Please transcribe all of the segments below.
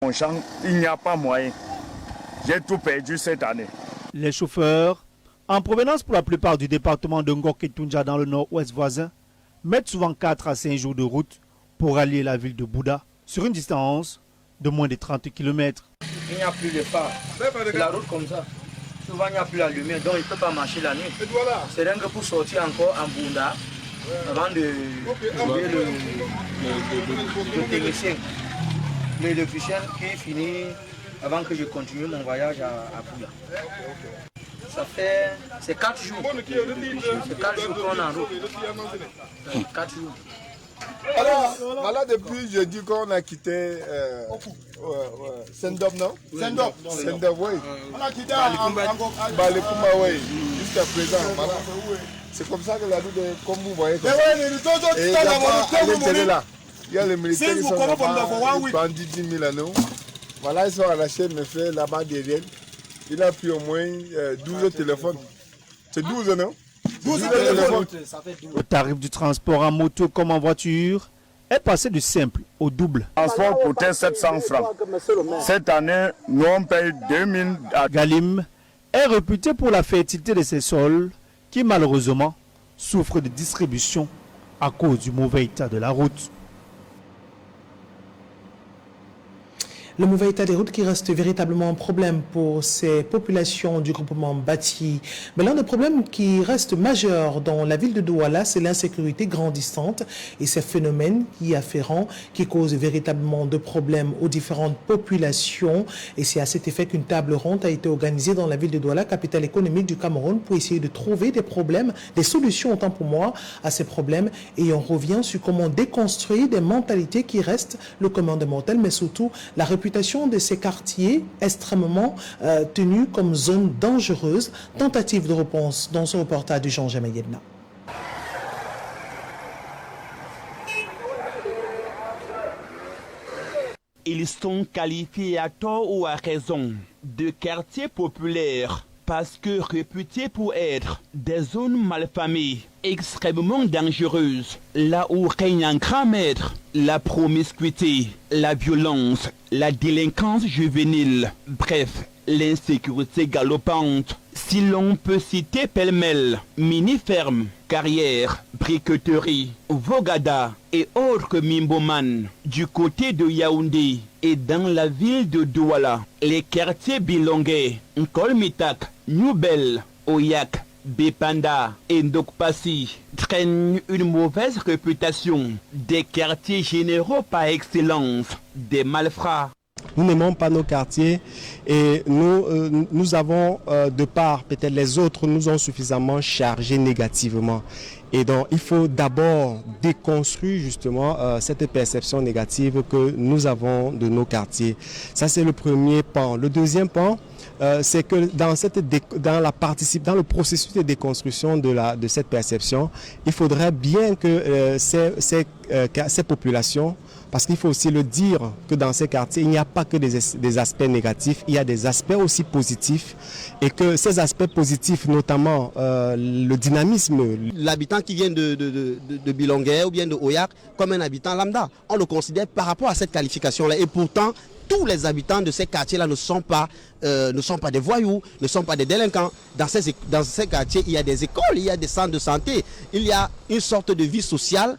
Mon champ, il n'y a pas moyen. J'ai tout perdu cette année. Les chauffeurs, en provenance pour la plupart du département de Ngok et Tunja dans le nord-ouest voisin, mettent souvent 4 à 5 jours de route pour allier la ville de Bouda sur une distance de moins de 30 km. Il n'y a plus de phare. C'est la route comme ça. Souvent, il n'y a plus la lumière, donc il ne peut pas marcher la nuit. C'est rien que pour sortir encore en Bouda avant de trouver le technicien, l'électricien qui finit avant que je continue mon voyage à Bouda. Ça fait... c'est 4 jours. C'est 4 jours qu'on est en route. 4 jours. Alors, voilà, depuis jeudi qu'on a quitté Sendop, non? Sendop, oui. On a quitté Balekuma, oui. Jusqu'à présent, voilà. C'est comme ça que la route est comme vous voyez. Et là, il y a les militaires qui sont là-bas, ils prennent 10 000 anneaux. Voilà, ils sont arrachés, mes frères, là-bas derrière. Il a pris au moins 12 téléphones. C'est 12, non? Le tarif du transport en moto comme en voiture est passé du simple au double. Le transport coûtait 700 francs. Cette année, nous on paye 2000. Galim est réputé pour la fertilité de ses sols qui malheureusement souffrent de distribution à cause du mauvais état de la route. Le mauvais état des routes qui reste véritablement un problème pour ces populations du groupement Bati. Mais l'un des problèmes qui reste majeur dans la ville de Douala, c'est l'insécurité grandissante et ces phénomènes y afférents qui causent véritablement de problèmes aux différentes populations. Et c'est à cet effet qu'une table ronde a été organisée dans la ville de Douala, capitale économique du Cameroun, pour essayer de trouver des problèmes, des solutions autant pour moi à ces problèmes. Et on revient sur comment déconstruire des mentalités qui restent le commun des mortels, mais surtout la réputation de ces quartiers extrêmement tenus comme zones dangereuses. Tentative de réponse dans ce reportage de Jean Jamayedna. Ils sont qualifiés à tort ou à raison de quartiers populaires parce que réputés pour être des zones malfamées, extrêmement dangereuses, là où règne un grand maître, la promiscuité, la violence, la délinquance juvénile, bref, l'insécurité galopante. Si l'on peut citer pêle-mêle, mini-ferme, carrière, briqueterie, Vogada et autres Mimboman du côté de Yaoundé et dans la ville de Douala, les quartiers Bilongé, Nkolmitak, Noubel, Oyak, Bepanda et Ndokpasi traînent une mauvaise réputation des quartiers généraux par excellence, des malfrats. Nous n'aimons pas nos quartiers et nous avons, de part peut-être les autres, nous ont suffisamment chargés négativement. Et donc il faut d'abord déconstruire justement cette perception négative que nous avons de nos quartiers. Ça c'est le premier pan. Le deuxième pan, c'est que dans le processus de déconstruction de cette perception, il faudrait bien que ces populations, parce qu'il faut aussi le dire que dans ces quartiers, il n'y a pas que des aspects négatifs, il y a des aspects aussi positifs et que ces aspects positifs, notamment le dynamisme. L'habitant qui vient de Bilongé ou bien de Oyak comme un habitant lambda, on le considère par rapport à cette qualification-là et pourtant, tous les habitants de ces quartiers-là ne sont pas des voyous, ne sont pas des délinquants. Dans ces quartiers, il y a des écoles, il y a des centres de santé, il y a une sorte de vie sociale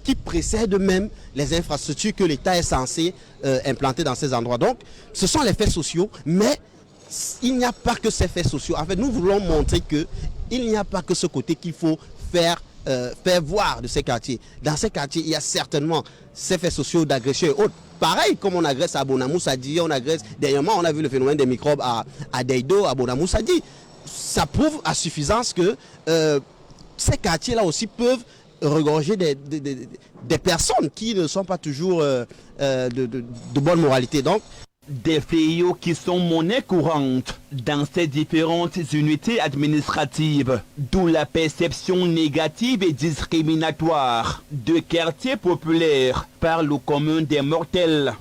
qui précède même les infrastructures que l'État est censé implanter dans ces endroits. Donc, ce sont les faits sociaux, mais il n'y a pas que ces faits sociaux. En fait, nous voulons montrer qu'il n'y a pas que ce côté qu'il faut faire voir de ces quartiers. Dans ces quartiers, il y a certainement ces faits sociaux d'agression et autres. Pareil, comme on agresse à Bonamoussadi, on agresse, dernièrement on a vu le phénomène des microbes à Deido, à Bonamoussadi. Ça prouve à suffisance que ces quartiers-là aussi peuvent regorger des personnes qui ne sont pas toujours de bonne moralité. Donc, des fléaux qui sont monnaie courante dans ces différentes unités administratives, d'où la perception négative et discriminatoire de quartiers populaires par le commun des mortels.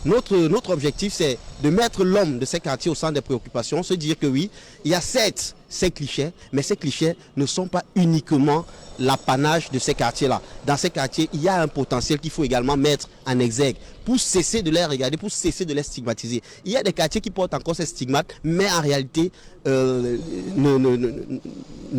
Notre objectif, c'est de mettre l'homme de ces quartiers au centre des préoccupations, se dire que oui, il y a certes ces clichés, mais ces clichés ne sont pas uniquement l'apanage de ces quartiers-là. Dans ces quartiers, il y a un potentiel qu'il faut également mettre en exergue pour cesser de les regarder, pour cesser de les stigmatiser. Il y a des quartiers qui portent encore ces stigmates, mais en réalité ne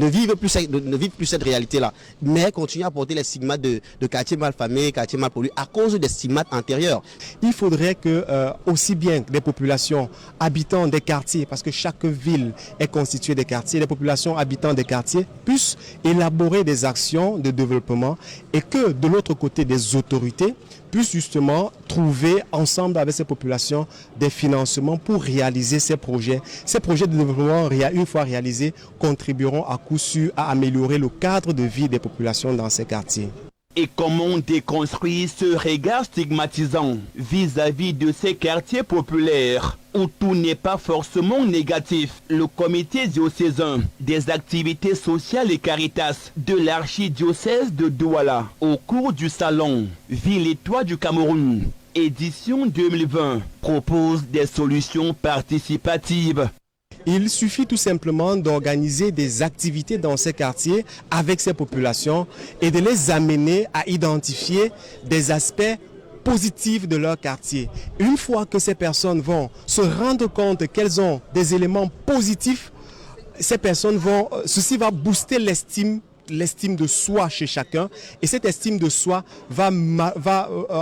vivent plus cette réalité-là, mais continuent à porter les stigmates de quartiers mal famés, quartiers mal pollués, à cause des stigmates antérieurs. Il faudrait que aussi bien des populations habitant des quartiers, parce que chaque ville est constituée des quartiers, les populations habitant des quartiers puissent élaborer des actions de développement et que de l'autre côté des autorités puissent justement trouver ensemble avec ces populations des financements pour réaliser ces projets. Ces projets de développement, une fois réalisés, contribueront à coup sûr à améliorer le cadre de vie des populations dans ces quartiers. Et comment déconstruire ce regard stigmatisant vis-à-vis de ces quartiers populaires où tout n'est pas forcément négatif? Le comité diocésain des activités sociales et caritas de l'archidiocèse de Douala, au cours du salon Ville et Toit du Cameroun, édition 2020, propose des solutions participatives. Il suffit tout simplement d'organiser des activités dans ces quartiers avec ces populations et de les amener à identifier des aspects positifs de leur quartier. Une fois que ces personnes vont se rendre compte qu'elles ont des éléments positifs, ceci va booster l'estime de soi chez chacun, et cette estime de soi va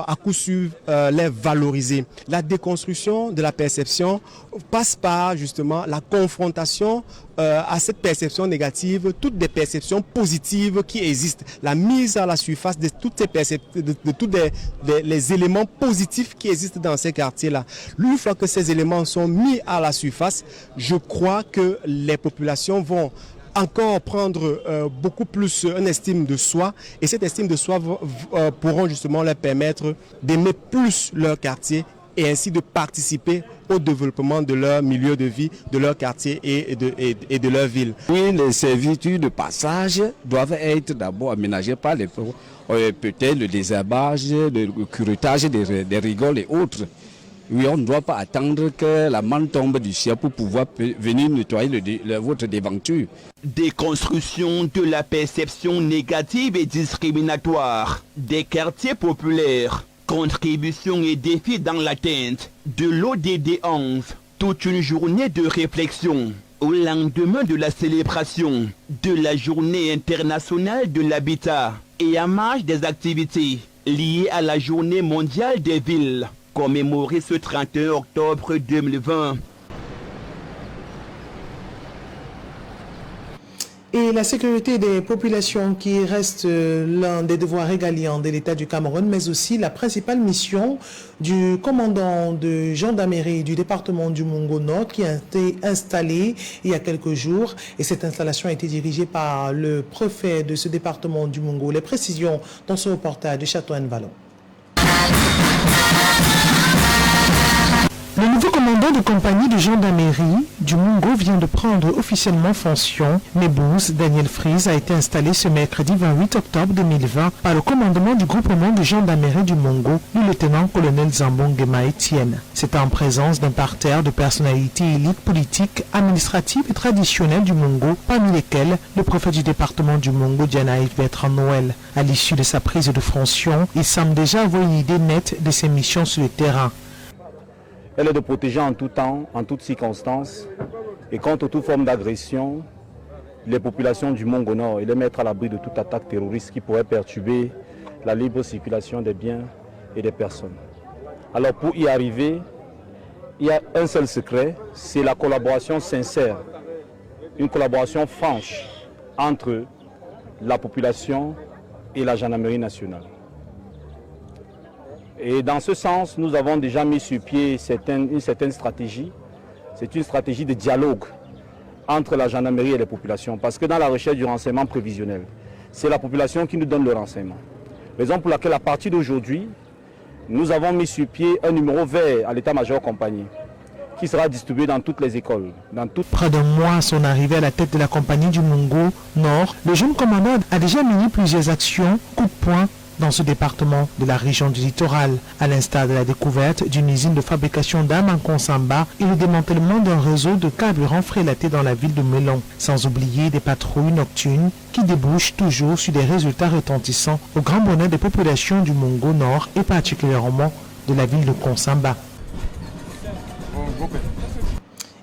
à coup sûr les valoriser. La déconstruction de la perception passe par justement la confrontation à cette perception négative, toutes des perceptions positives qui existent, la mise à la surface de tous les éléments positifs qui existent dans ces quartiers-là. Une fois que ces éléments sont mis à la surface, je crois que les populations vont encore prendre beaucoup plus une estime de soi, et cette estime de soi pourront justement leur permettre d'aimer plus leur quartier et ainsi de participer au développement de leur milieu de vie, de leur quartier et de leur ville. Oui, les servitudes de passage doivent être d'abord aménagées par peut-être le désherbage, le curettage des rigoles et autres. Oui, on ne doit pas attendre que la manne tombe du ciel pour pouvoir venir nettoyer votre déventure. Déconstruction de la perception négative et discriminatoire des quartiers populaires. Contribution et défis dans l'atteinte de l'ODD 11. Toute une journée de réflexion au lendemain de la célébration de la Journée internationale de l'habitat et à marge des activités liées à la Journée mondiale des villes, commémorée ce 31 octobre 2020. Et la sécurité des populations qui reste l'un des devoirs régaliens de l'État du Cameroun, mais aussi la principale mission du commandant de gendarmerie du département du Mungo Nord qui a été installé il y a quelques jours. Et cette installation a été dirigée par le préfet de ce département du Mungo. Les précisions dans ce reportage de Château-Anne Vallon. Le nouveau commandant de compagnie de gendarmerie du Mungo vient de prendre officiellement fonction. Mebous Daniel Fries a été installé ce mercredi 28 octobre 2020 par le commandement du groupement de gendarmerie du Mungo, le lieutenant-colonel Zambon Gema Etienne. C'est en présence d'un parterre de personnalités élites politiques, administratives et traditionnelles du Mungo, parmi lesquelles le préfet du département du Mungo, Diana Yves Bertrand Noël. À l'issue de sa prise de fonction, il semble déjà avoir une idée nette de ses missions sur le terrain. Elle est de protéger en tout temps, en toutes circonstances, et contre toute forme d'agression, les populations du Mungo Nord et les mettre à l'abri de toute attaque terroriste qui pourrait perturber la libre circulation des biens et des personnes. Alors pour y arriver, il y a un seul secret, c'est la collaboration sincère, une collaboration franche entre la population et la gendarmerie nationale. Et dans ce sens, nous avons déjà mis sur pied une certaine stratégie. C'est une stratégie de dialogue entre la gendarmerie et les populations. Parce que dans la recherche du renseignement prévisionnel, c'est la population qui nous donne le renseignement. Raison pour laquelle, à partir d'aujourd'hui, nous avons mis sur pied un numéro vert à l'état-major compagnie qui sera distribué dans toutes les écoles. Près d'un mois à son arrivée à la tête de la compagnie du Mungo Nord, le jeune commandant a déjà mené plusieurs actions, coups de poing, dans ce département de la région du littoral, à l'instar de la découverte d'une usine de fabrication d'armes en Konsamba et le démantèlement d'un réseau de carburant frélaté dans la ville de Melon, sans oublier des patrouilles nocturnes qui débouchent toujours sur des résultats retentissants au grand bonheur des populations du Mongo Nord et particulièrement de la ville de Konsamba.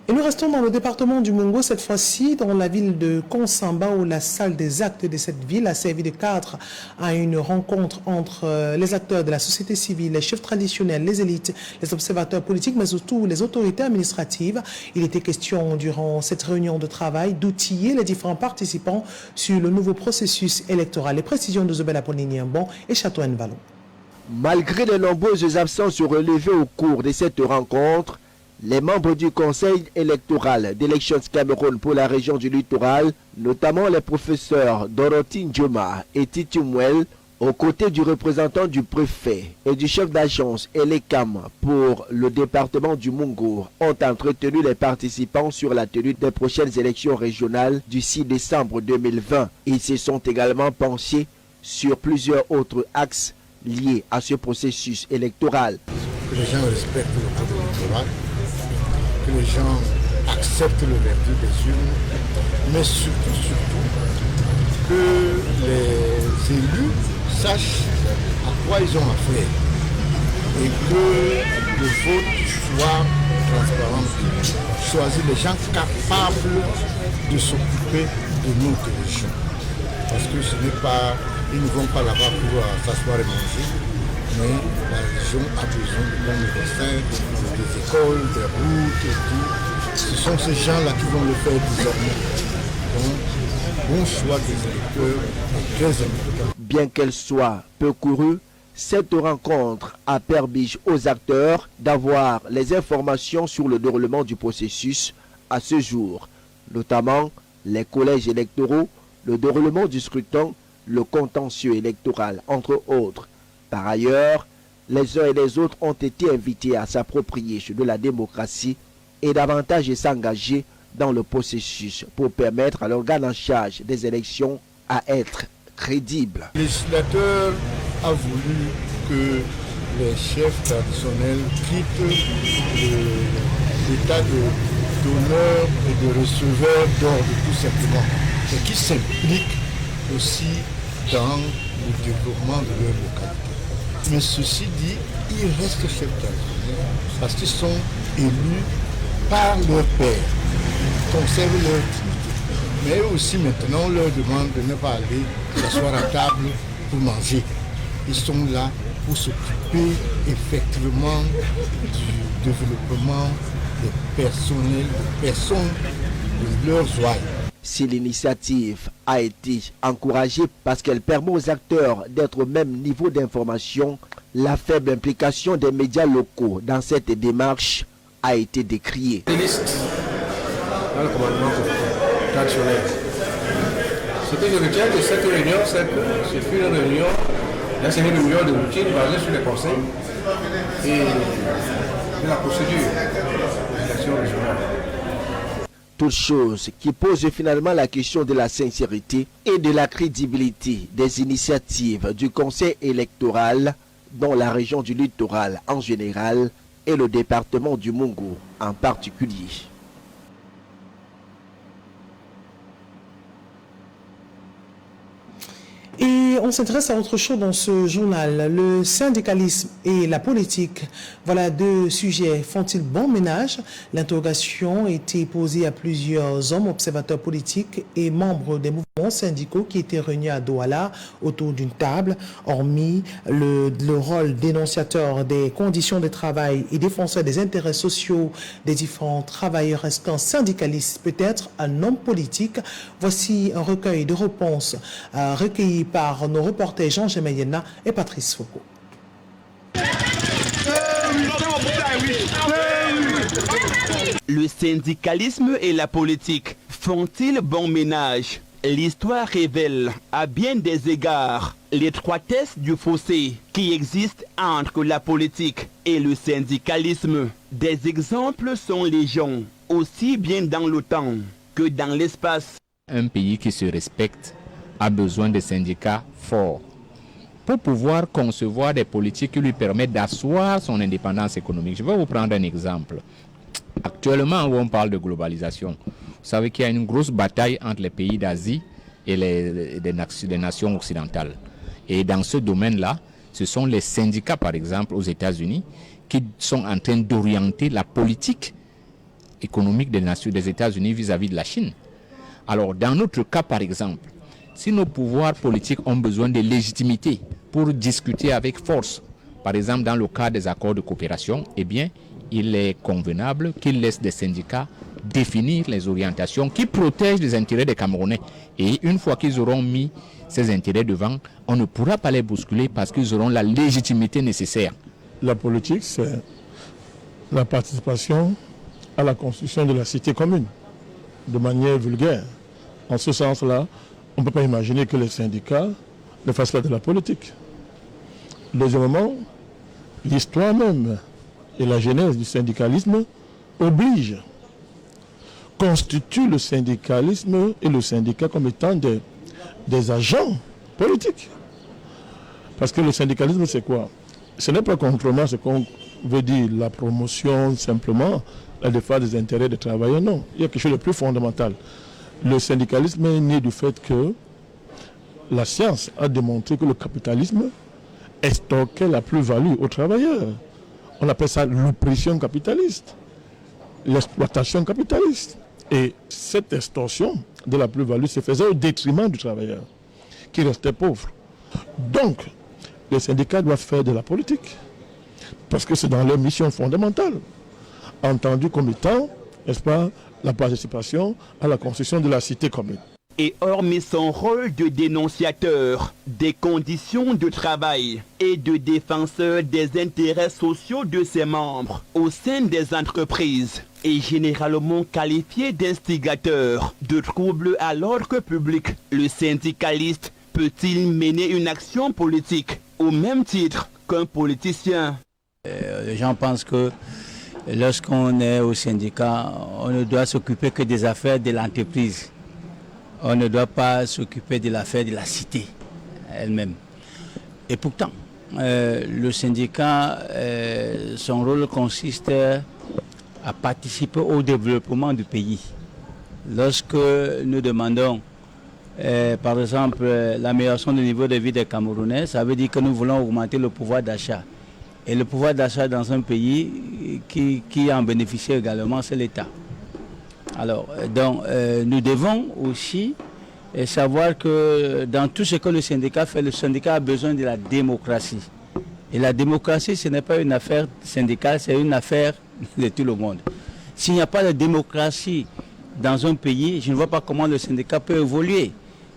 Et nous restons dans le département du Mongo, cette fois-ci dans la ville de Konsamba, où la salle des actes de cette ville a servi de cadre à une rencontre entre les acteurs de la société civile, les chefs traditionnels, les élites, les observateurs politiques, mais surtout les autorités administratives. Il était question durant cette réunion de travail d'outiller les différents participants sur le nouveau processus électoral. Les précisions de Zobel Apolliniambon et Château Vallon. Malgré les nombreuses absences relevées au cours de cette rencontre, les membres du Conseil électoral d'Elections Cameroun pour la région du littoral, notamment les professeurs Dorothy Ndjoma et Titi Mouel, aux côtés du représentant du préfet et du chef d'agence Elecam pour le département du Mongo, ont entretenu les participants sur la tenue des prochaines élections régionales du 6 décembre 2020. Ils se sont également penchés sur plusieurs autres axes liés à ce processus électoral. Que les gens respectent le code électoral, que les gens acceptent le verdict des urnes, mais surtout que les élus sachent à quoi ils ont affaire et que le vote soit transparent, choisir les gens capables de s'occuper de notre région. Parce que ce n'est pas, ils ne vont pas là-bas pour s'asseoir et manger, mais la région a besoin de bons médecins, des écoles, des routes et tout. Ce sont ces gens-là qui vont le faire désormais. Donc, bon choix des électeurs est très important. Bien qu'elle soit peu courue, cette rencontre a permis aux acteurs d'avoir les informations sur le déroulement du processus à ce jour, notamment les collèges électoraux, le déroulement du scrutin, le contentieux électoral, entre autres. Par ailleurs, les uns et les autres ont été invités à s'approprier de la démocratie et davantage s'engager dans le processus pour permettre à l'organe en charge des élections à être crédible. Le législateur a voulu que les chefs traditionnels quittent l'état d'honneur et de receveur d'ordre tout simplement, et qui s'impliquent aussi dans le développement de leur localité. Mais ceci dit, ils restent chefs traditionnels parce qu'ils sont élus par leur père, ils conservent leur dignité. Mais eux aussi maintenant on leur demande de ne pas aller s'asseoir à table pour manger. Ils sont là pour s'occuper effectivement du développement des personnels, des personnes, de leurs ouailles. Si l'initiative a été encouragée parce qu'elle permet aux acteurs d'être au même niveau d'information, la faible implication des médias locaux dans cette démarche a été décriée. Les listes dans le commandement traditionnel. Ce que je retiens de cette réunion, c'est que ce fut une réunion de routine basée sur les conseils et de la procédure de l'action régionale. Toute chose qui pose finalement la question de la sincérité et de la crédibilité des initiatives du Conseil électoral dans la région du littoral en général et le département du Mongo en particulier. Et on s'intéresse à autre chose dans ce journal. Le syndicalisme et la politique, voilà deux sujets. Font-ils bon ménage? L'interrogation a été posée à plusieurs hommes, observateurs politiques et membres des mouvements syndicaux qui étaient réunis à Douala autour d'une table. Hormis le rôle dénonciateur des conditions de travail et défenseur des intérêts sociaux des différents travailleurs restants syndicalistes, peut-être un homme politique. Voici un recueil de réponses recueillies par nos reporters Jean Gemayena et Patrice Foucault. Le syndicalisme et la politique font-ils bon ménage? L'histoire révèle à bien des égards l'étroitesse du fossé qui existe entre la politique et le syndicalisme. Des exemples sont légion, aussi bien dans le temps que dans l'espace. Un pays qui se respecte a besoin de syndicats forts. pour pouvoir concevoir des politiques qui lui permettent d'asseoir son indépendance économique. Je vais vous prendre un exemple. Actuellement, où on parle de globalisation, vous savez qu'il y a une grosse bataille entre les pays d'Asie et les nations occidentales. Et dans ce domaine-là, ce sont les syndicats, par exemple, aux États-Unis, qui sont en train d'orienter la politique économique des États-Unis vis-à-vis de la Chine. Alors, dans notre cas, par exemple, si nos pouvoirs politiques ont besoin de légitimité pour discuter avec force, par exemple dans le cas des accords de coopération, eh bien, il est convenable qu'ils laissent des syndicats définir les orientations qui protègent les intérêts des Camerounais. Et une fois qu'ils auront mis ces intérêts devant, on ne pourra pas les bousculer parce qu'ils auront la légitimité nécessaire. La politique, c'est la participation à la construction de la cité commune, de manière vulgaire. En ce sens-là, on ne peut pas imaginer que les syndicats ne fassent pas de la politique. Deuxièmement, l'histoire même et la genèse du syndicalisme oblige, constitue le syndicalisme et le syndicat comme étant des agents politiques. Parce que le syndicalisme, c'est quoi? Ce n'est pas contrairement à ce qu'on veut dire, la promotion simplement, la défense des intérêts des travailleurs. Non, il y a quelque chose de plus fondamental. Le syndicalisme est né du fait que la science a démontré que le capitalisme extorquait la plus-value aux travailleurs. On appelle ça l'oppression capitaliste, l'exploitation capitaliste. Et cette extorsion de la plus-value se faisait au détriment du travailleur, qui restait pauvre. Donc, les syndicats doivent faire de la politique, parce que c'est dans leur mission fondamentale, entendu comme étant, n'est-ce pas, la participation à la construction de la cité commune. Et hormis son rôle de dénonciateur des conditions de travail et de défenseur des intérêts sociaux de ses membres au sein des entreprises, est généralement qualifié d'instigateur de troubles à l'ordre public, le syndicaliste peut-il mener une action politique au même titre qu'un politicien? Les gens pensent que lorsqu'on est au syndicat, on ne doit s'occuper que des affaires de l'entreprise. On ne doit pas s'occuper de l'affaire de la cité elle-même. Et pourtant, le syndicat, son rôle consiste à participer au développement du pays. Lorsque nous demandons, par exemple, l'amélioration du niveau de vie des Camerounais, ça veut dire que nous voulons augmenter le pouvoir d'achat. Et le pouvoir d'achat dans un pays qui en bénéficie également, c'est l'État. Alors, donc, nous devons aussi savoir que dans tout ce que le syndicat fait, le syndicat a besoin de la démocratie. Et la démocratie, ce n'est pas une affaire syndicale, c'est une affaire de tout le monde. S'il n'y a pas de démocratie dans un pays, je ne vois pas comment le syndicat peut évoluer,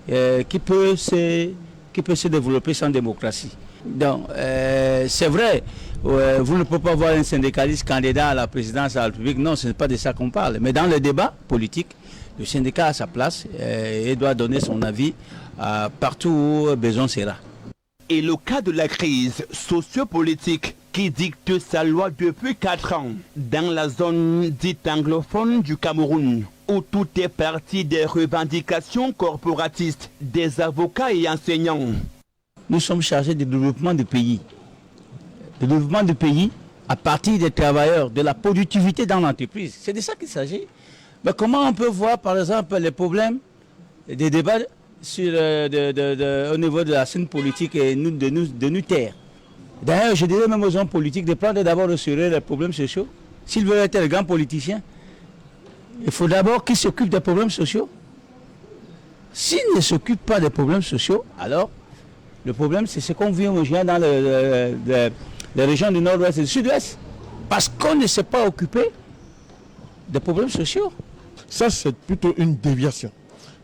qui peut se développer sans démocratie. Donc, c'est vrai, vous ne pouvez pas voir un syndicaliste candidat à la présidence de la République. Non, ce n'est pas de ça qu'on parle. Mais dans le débat politique, le syndicat a sa place et doit donner son avis partout où besoin sera. Et le cas de la crise sociopolitique qui dicte sa loi depuis 4 ans dans la zone dite anglophone du Cameroun, où tout est parti des revendications corporatistes des avocats et enseignants. Nous sommes chargés du développement du pays. Le développement du pays à partir des travailleurs, de la productivité dans l'entreprise. C'est de ça qu'il s'agit. Mais comment on peut voir, par exemple, les problèmes des débats sur, au niveau de la scène politique et de nous taire. D'ailleurs, je dirais même aux hommes politiques de prendre d'abord au sérieux les problèmes sociaux. S'ils veulent être les grands politiciens, il faut d'abord qu'ils s'occupent des problèmes sociaux. S'ils ne s'occupent pas des problèmes sociaux, alors le problème, c'est ce qu'on vit aujourd'hui dans les régions du nord-ouest et du sud-ouest. Parce qu'on ne s'est pas occupé des problèmes sociaux. Ça, c'est plutôt une déviation.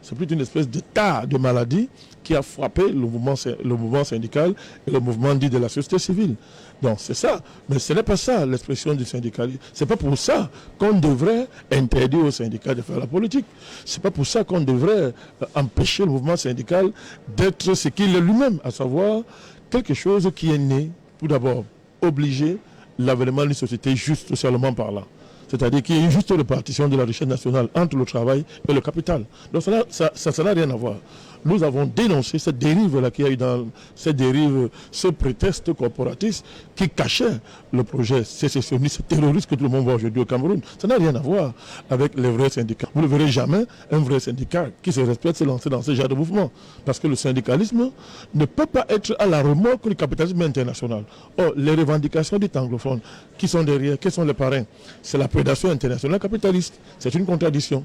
C'est plutôt une espèce d'état de maladie qui a frappé le mouvement syndical et le mouvement dit de la société civile. Donc c'est ça. Mais ce n'est pas ça l'expression du syndicalisme. Ce n'est pas pour ça qu'on devrait interdire aux syndicats de faire la politique. Ce n'est pas pour ça qu'on devrait empêcher le mouvement syndical d'être ce qu'il est lui-même, à savoir quelque chose qui est né, tout d'abord, obliger l'avènement d'une société juste socialement parlant. C'est-à-dire qu'il y a une juste répartition de la richesse nationale entre le travail et le capital. Donc ça n'a rien à voir. Nous avons dénoncé cette dérive-là qu'il y a eu dans cette dérive, ce prétexte corporatiste qui cachait le projet sécessionniste terroriste que tout le monde voit aujourd'hui au Cameroun. Ça n'a rien à voir avec les vrais syndicats. Vous ne verrez jamais un vrai syndicat qui se respecte se lancer dans ce genre de mouvement. Parce que le syndicalisme ne peut pas être à la remorque du capitalisme international. Or, les revendications des anglophones qui sont derrière, qui sont les parrains, c'est la prédation internationale capitaliste. C'est une contradiction.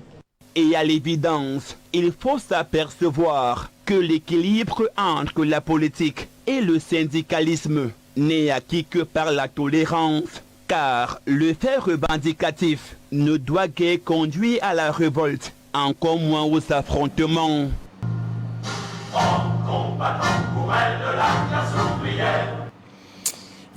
Et à l'évidence, il faut s'apercevoir que l'équilibre entre la politique et le syndicalisme n'est acquis que par la tolérance, car le fait revendicatif ne doit guère conduire à la révolte, encore moins aux affrontements.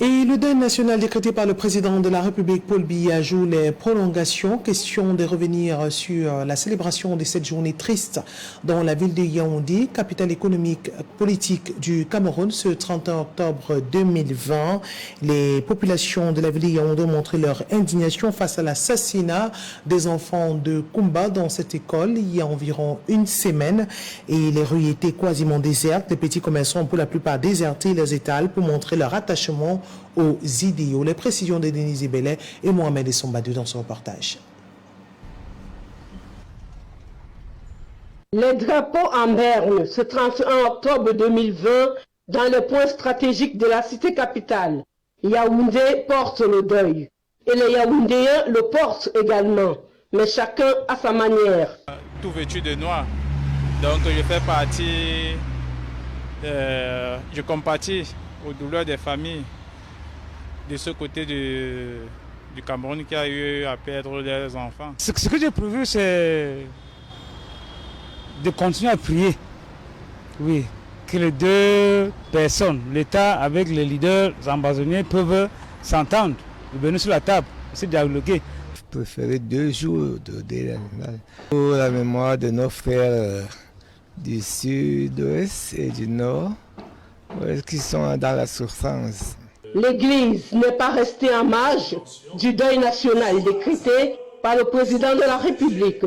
Et le deuil national décrété par le président de la République, Paul Biya, joue les prolongations. Question de revenir sur la célébration de cette journée triste dans la ville de Yaoundé, capitale économique politique du Cameroun, ce 31 octobre 2020. Les populations de la ville de Yaoundé ont montré leur indignation face à l'assassinat des enfants de Kumba dans cette école il y a environ une semaine. Et les rues étaient quasiment désertes. Les petits commerçants ont pour la plupart déserté les étals pour montrer leur attachement aux idéaux. Les précisions de Denis Ibele et Mohamed Essombadou dans ce reportage. Les drapeaux en berne ce 31 octobre 2020 dans le point stratégique de la cité capitale. Yaoundé porte le deuil et les Yaoundéens le portent également, mais chacun à sa manière. Tout vêtu de noir, donc je fais partie, je compatis aux douleurs des familles de ce côté du Cameroun qui a eu à perdre leurs enfants. Ce que j'ai prévu, c'est de continuer à prier. Oui, que les deux personnes, l'État avec les leaders ambazoniens, peuvent s'entendre, venir sur la table, se dialoguer. Je préférais 2 jours de deuil national pour la mémoire de nos frères du sud-ouest et du nord qui sont dans la souffrance. L'Église n'est pas restée en marge du deuil national décrété par le président de la République.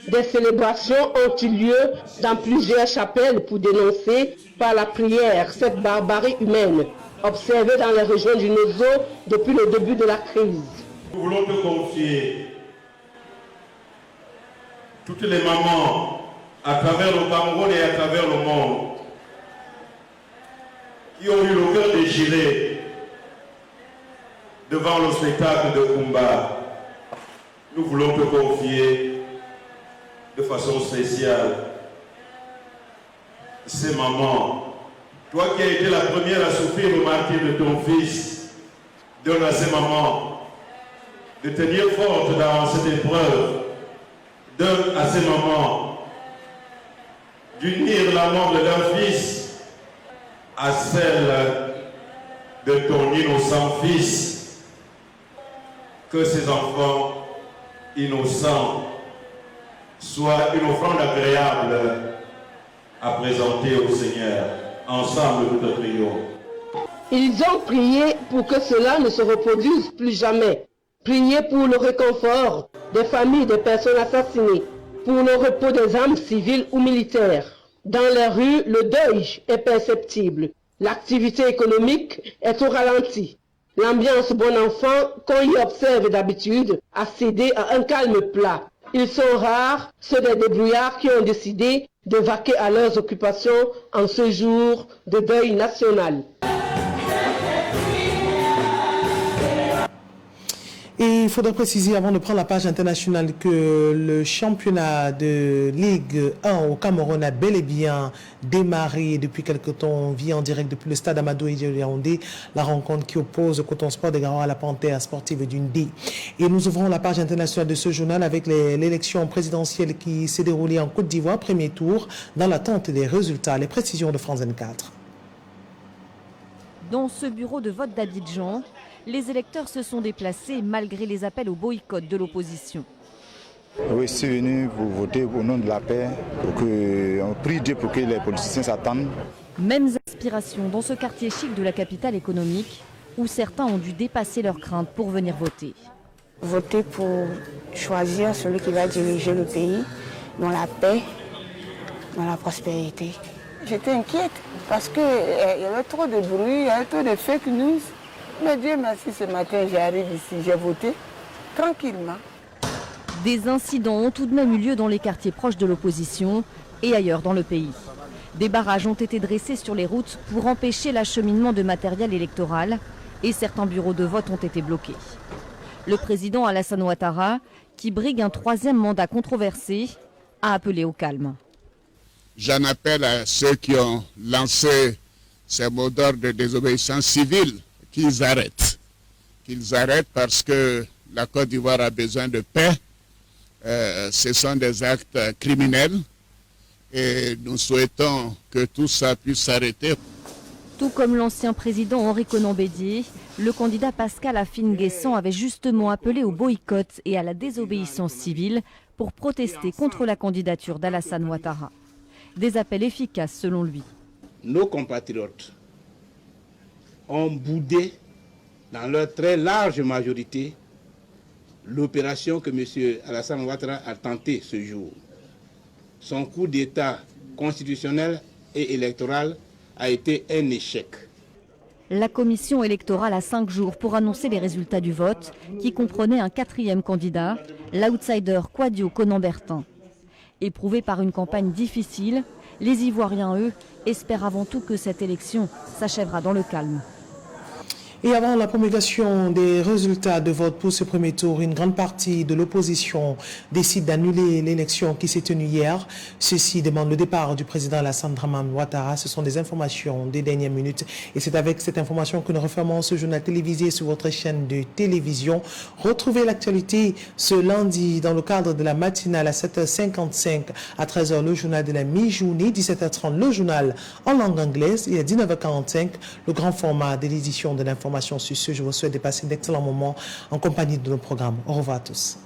Des célébrations ont eu lieu dans plusieurs chapelles pour dénoncer par la prière cette barbarie humaine observée dans les régions du Nozo depuis le début de la crise. Nous voulons te confier toutes les mamans à travers le Cameroun et à travers le monde qui ont eu le cœur déchiré devant le spectacle de Kumba. Nous voulons te confier de façon spéciale ces mamans. Toi qui as été la première à souffrir le martyre de ton fils, donne à ces mamans de tenir forte dans cette épreuve. Donne à ces mamans d'unir la mort de leur fils à celle de ton innocent fils. Que ces enfants innocents soient une offrande agréable à présenter au Seigneur. Ensemble, nous te prions. Ils ont prié pour que cela ne se reproduise plus jamais. Priez pour le réconfort des familles des personnes assassinées, pour le repos des âmes civiles ou militaires. Dans les rues, le deuil est perceptible. L'activité économique est au ralenti. L'ambiance bon enfant, qu'on y observe d'habitude, a cédé à un calme plat. Ils sont rares, ceux des débrouillards qui ont décidé de vaquer à leurs occupations en ce jour de deuil national. Et il faudrait préciser avant de prendre la page internationale que le championnat de Ligue 1 au Cameroun a bel et bien démarré depuis quelque temps. On vit en direct depuis le stade Amadou Yaoundé, la rencontre qui oppose le Coton Sport de Garoua à la Panthère sportive d'une D. Et nous ouvrons la page internationale de ce journal avec l'élection présidentielle qui s'est déroulée en Côte d'Ivoire, premier tour, dans l'attente des résultats. Les précisions de France 24. Dans ce bureau de vote d'Abidjan, les électeurs se sont déplacés malgré les appels au boycott de l'opposition. Oui, je suis venu pour voter au nom de la paix, on prie Dieu pour que les politiciens s'attendent. Mêmes aspirations dans ce quartier chic de la capitale économique, où certains ont dû dépasser leurs craintes pour venir voter. voter pour choisir celui qui va diriger le pays dans la paix, dans la prospérité. J'étais inquiète parce qu'il y avait trop de bruit, il y avait trop de fake news. Mais Dieu merci, ce matin, j'arrive ici, j'ai voté tranquillement. Des incidents ont tout de même eu lieu dans les quartiers proches de l'opposition et ailleurs dans le pays. Des barrages ont été dressés sur les routes pour empêcher l'acheminement de matériel électoral et certains bureaux de vote ont été bloqués. Le président Alassane Ouattara, qui brigue un 3e mandat controversé, a appelé au calme. J'en appelle à ceux qui ont lancé ces mots d'ordre de désobéissance civile qu'ils arrêtent. Qu'ils arrêtent parce que la Côte d'Ivoire a besoin de paix. Ce sont des actes criminels et nous souhaitons que tout ça puisse s'arrêter. Tout comme l'ancien président Henri Konan Bédié, le candidat Pascal Afine-Guessant avait justement appelé au boycott et à la désobéissance civile pour protester contre la candidature d'Alassane Ouattara. Des appels efficaces selon lui. Nos compatriotes ont boudé dans leur très large majorité l'opération que M. Alassane Ouattara a tenté ce jour. Son coup d'État constitutionnel et électoral a été un échec. La commission électorale a 5 jours pour annoncer les résultats du vote, qui comprenait un 4e candidat, l'outsider Kouadio Konan-Bertin. Éprouvés par une campagne difficile, les Ivoiriens, eux, espèrent avant tout que cette élection s'achèvera dans le calme. Et avant la promulgation des résultats de vote pour ce premier tour, une grande partie de l'opposition décide d'annuler l'élection qui s'est tenue hier. Ceci demande le départ du président Alassane Dramane Ouattara. Ce sont des informations des dernières minutes. Et c'est avec cette information que nous refermons ce journal télévisé sur votre chaîne de télévision. Retrouvez l'actualité ce lundi dans le cadre de la matinale à 7h55, à 13h le journal de la mi-journée, 17h30 le journal en langue anglaise et à 19h45 le grand format de l'édition de l'information. Sur ce, je vous souhaite de passer d'excellents moments en compagnie de nos programmes. Au revoir à tous.